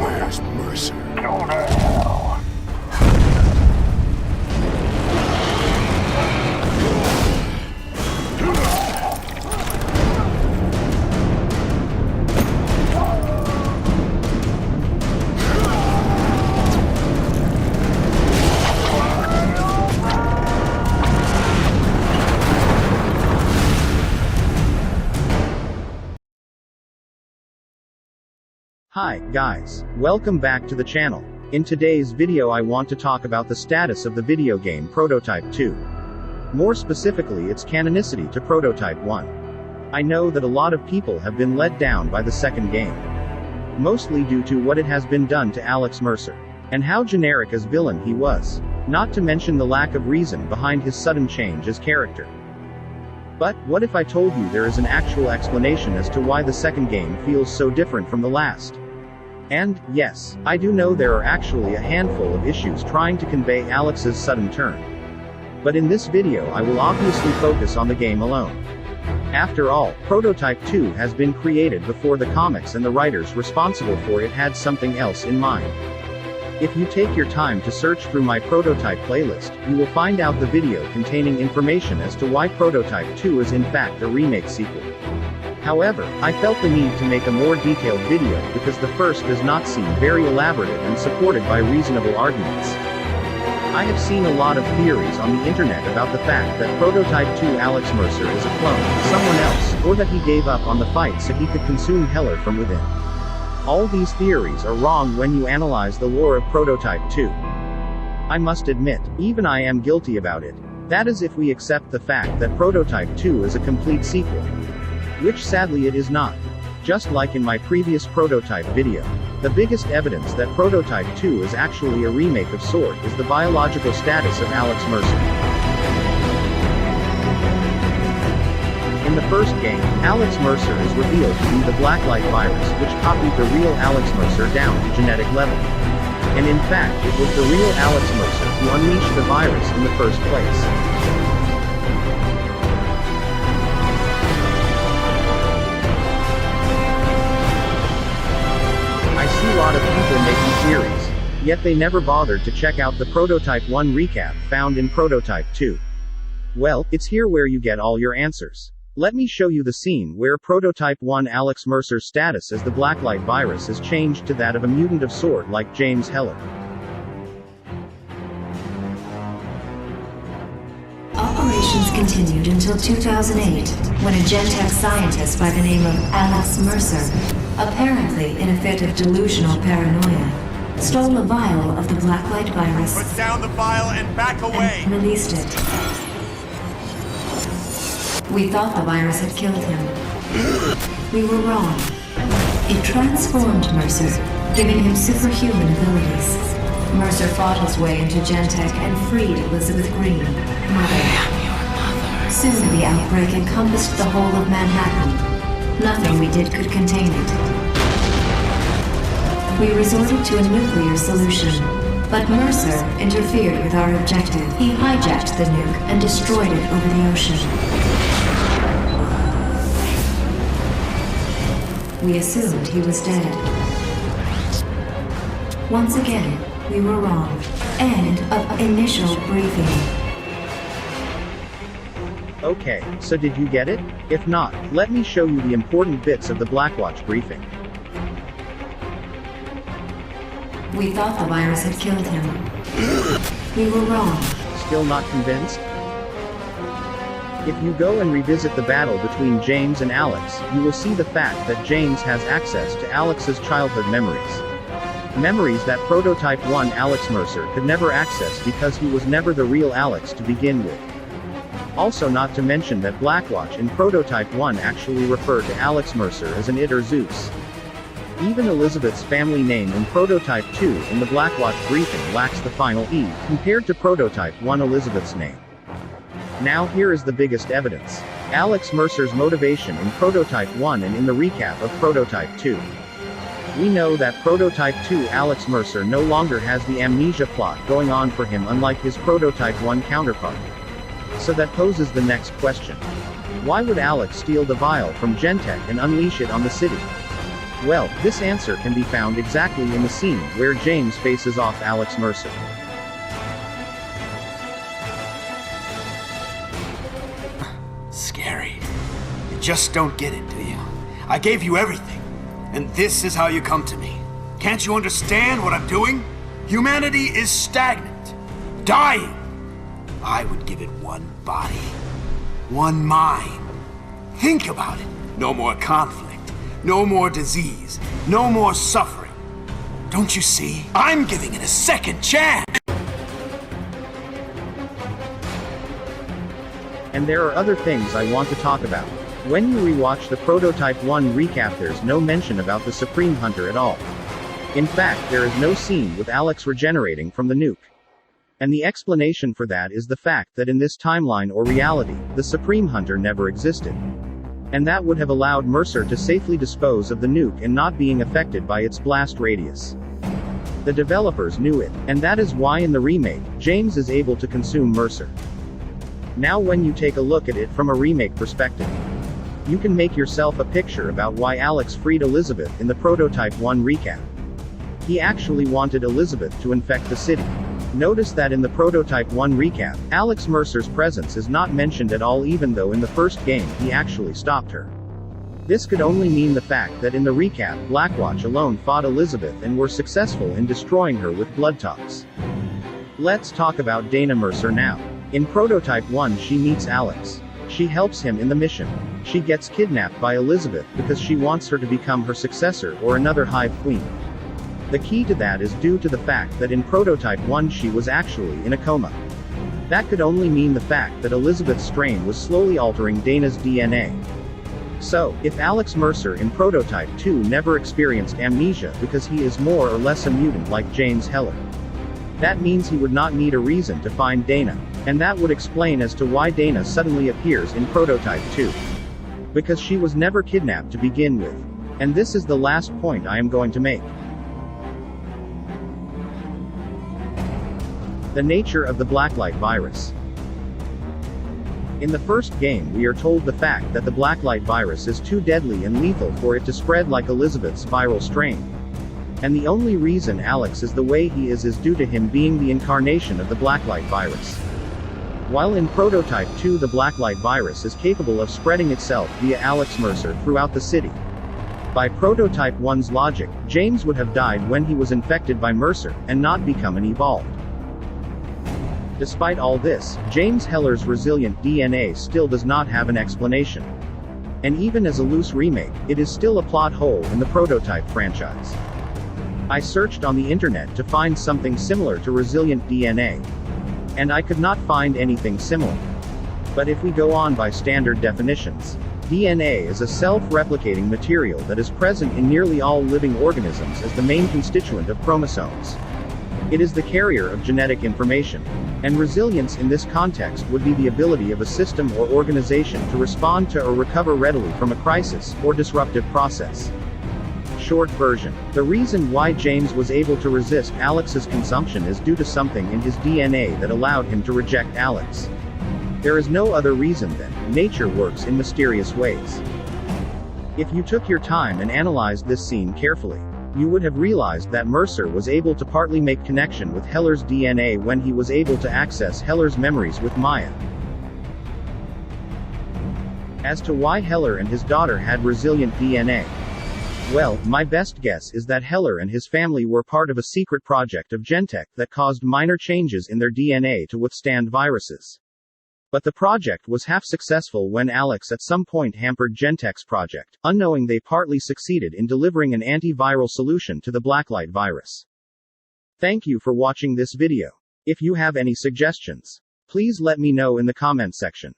Where's Mercer? Go to hell. Hi, guys. Welcome back to the channel. In today's video I want to talk about the status of the video game Prototype 2. More specifically its canonicity to Prototype 1. I know that a lot of people have been let down by the second game. Mostly due to what it has been done to Alex Mercer. And how generic as villain he was. Not to mention the lack of reason behind his sudden change as character. But, what if I told you there is an actual explanation as to why the second game feels so different from the last? And, yes, I do know there are actually a handful of issues trying to convey Alex's sudden turn. But in this video I will obviously focus on the game alone. After all, Prototype 2 has been created before the comics and the writers responsible for it had something else in mind. If you take your time to search through my Prototype playlist, you will find out the video containing information as to why Prototype 2 is in fact a remake sequel. However, I felt the need to make a more detailed video because the first does not seem very elaborative and supported by reasonable arguments. I have seen a lot of theories on the internet about the fact that Prototype 2 Alex Mercer is a clone, someone else, or that he gave up on the fight so he could consume Heller from within. All these theories are wrong when you analyze the lore of Prototype 2. I must admit, even I am guilty about it. That is if we accept the fact that Prototype 2 is a complete sequel. Which sadly it is not. Just like in my previous Prototype video. The biggest evidence that Prototype 2 is actually a remake of sort is the biological status of Alex Mercer. In the first game, Alex Mercer is revealed to be the Blacklight virus, which copied the real Alex Mercer down to genetic level. And in fact, it was the real Alex Mercer who unleashed the virus in the first place. I see a lot of people making theories, yet they never bothered to check out the Prototype 1 recap found in Prototype 2. Well, it's here where you get all your answers. Let me show you the scene where Prototype 1 Alex Mercer's status as the Blacklight virus is changed to that of a mutant of sort like James Heller. Operations continued until 2008, when a Gentech scientist by the name of Alex Mercer, apparently in a fit of delusional paranoia, stole a vial of the Blacklight virus. Put down the vial and back away! And released it. We thought the virus had killed him. We were wrong. It transformed Mercer, giving him superhuman abilities. Mercer fought his way into Gentech and freed Elizabeth Green, Mother. Soon the outbreak encompassed the whole of Manhattan. Nothing we did could contain it. We resorted to a nuclear solution, but Mercer interfered with our objective. He hijacked the nuke and destroyed it over the ocean. We assumed he was dead. Once again, we were wrong. End of initial briefing. Okay, so did you get it? If not, let me show you the important bits of the Blackwatch briefing. We thought the virus had killed him. We were wrong. Still not convinced? If you go and revisit the battle between James and Alex, you will see the fact that James has access to Alex's childhood memories. Memories that Prototype 1 Alex Mercer could never access because he was never the real Alex to begin with. Also not to mention that Blackwatch in Prototype 1 actually referred to Alex Mercer as an it or Zeus. Even Elizabeth's family name in Prototype 2 in the Blacklight briefing lacks the final E, compared to Prototype 1 Elizabeth's name. Now here is the biggest evidence. Alex Mercer's motivation in Prototype 1 and in the recap of Prototype 2. We know that Prototype 2 Alex Mercer no longer has the amnesia plot going on for him, unlike his Prototype 1 counterpart. So that poses the next question. Why would Alex steal the vial from Gentek and unleash it on the city? Well, this answer can be found exactly in the scene where James faces off Alex Mercer. Scary. You just don't get it, do you? I gave you everything, and this is how you come to me. Can't you understand what I'm doing? Humanity is stagnant, dying. I would give it one body, one mind. Think about it. No more conflict. No more disease. No more suffering. Don't you see? I'm giving it a second chance! And there are other things I want to talk about. When you rewatch the Prototype 1 recap, there's no mention about the Supreme Hunter at all. In fact, there is no scene with Alex regenerating from the nuke. And the explanation for that is the fact that in this timeline or reality, the Supreme Hunter never existed. And that would have allowed Mercer to safely dispose of the nuke and not being affected by its blast radius. The developers knew it, and that is why in the remake, James is able to consume Mercer. Now when you take a look at it from a remake perspective, you can make yourself a picture about why Alex freed Elizabeth in the Prototype 1 recap. He actually wanted Elizabeth to infect the city. Notice that in the Prototype 1 recap, Alex Mercer's presence is not mentioned at all, even though in the first game he actually stopped her. This could only mean the fact that in the recap, Blackwatch alone fought Elizabeth and were successful in destroying her with blood talks. Let's talk about Dana Mercer now. In Prototype 1 she meets Alex. She helps him in the mission. She gets kidnapped by Elizabeth because she wants her to become her successor or another Hive Queen. The key to that is due to the fact that in Prototype 1 she was actually in a coma. That could only mean the fact that Elizabeth's strain was slowly altering Dana's DNA. So, if Alex Mercer in Prototype 2 never experienced amnesia because he is more or less a mutant like James Heller, that means he would not need a reason to find Dana. And that would explain as to why Dana suddenly appears in Prototype 2. Because she was never kidnapped to begin with. And this is the last point I am going to make. The nature of the Blacklight virus. In the first game we are told the fact that the Blacklight virus is too deadly and lethal for it to spread like Elizabeth's viral strain. And the only reason Alex is the way he is due to him being the incarnation of the Blacklight virus. While in Prototype 2 the Blacklight virus is capable of spreading itself via Alex Mercer throughout the city. By Prototype 1's logic, James would have died when he was infected by Mercer, and not become an evolved. Despite all this, James Heller's resilient DNA still does not have an explanation. And even as a loose remake, it is still a plot hole in the Prototype franchise. I searched on the internet to find something similar to resilient DNA. And I could not find anything similar. But if we go on by standard definitions, DNA is a self-replicating material that is present in nearly all living organisms as the main constituent of chromosomes. It is the carrier of genetic information. And resilience in this context would be the ability of a system or organization to respond to or recover readily from a crisis or disruptive process. Short version. The reason why James was able to resist Alex's consumption is due to something in his DNA that allowed him to reject Alex. There is no other reason than nature works in mysterious ways. If you took your time and analyzed this scene carefully, you would have realized that Mercer was able to partly make connection with Heller's DNA when he was able to access Heller's memories with Maya. As to why Heller and his daughter had resilient DNA, well, my best guess is that Heller and his family were part of a secret project of Gentek that caused minor changes in their DNA to withstand viruses. But the project was half successful when Alex at some point hampered Gentek's project, unknowing they partly succeeded in delivering an antiviral solution to the Blacklight virus. Thank you for watching this video. If you have any suggestions, please let me know in the comment section.